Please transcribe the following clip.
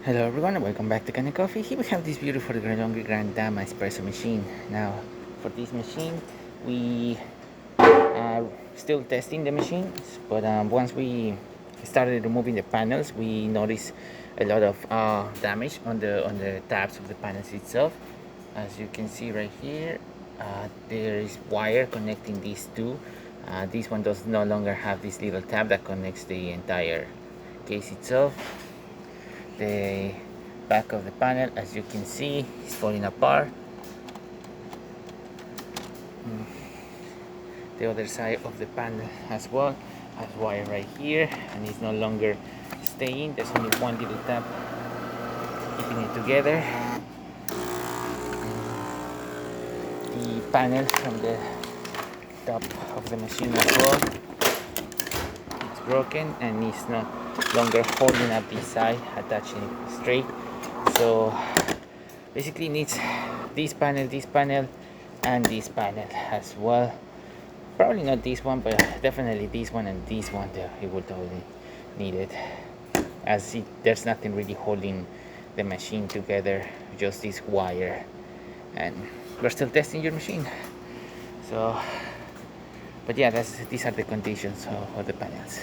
Hello everyone and welcome back to Kanen Coffee. Here we have this beautiful Grand Dama Espresso machine. Now for this machine we are still testing the machine, but once we started removing the panels we noticed a lot of damage on the tabs of the panels itself. As you can see right here, there is wire connecting these two. This one does no longer have this little tab that connects the entire case itself. The back of the panel, as you can see, is falling apart. The other side of the panel as well has wire right here and it's no longer staying. There's only one little tab keeping it together. The panel from the top of the machine as well, it's broken and it's no longer holding up this side, attaching it straight. So basically needs this panel and this panel as well. Probably not this one, but definitely this one and this one there, it will totally need it, as there's nothing really holding the machine together, just this wire. And we're still testing your machine, so but yeah, these are the conditions of the panels.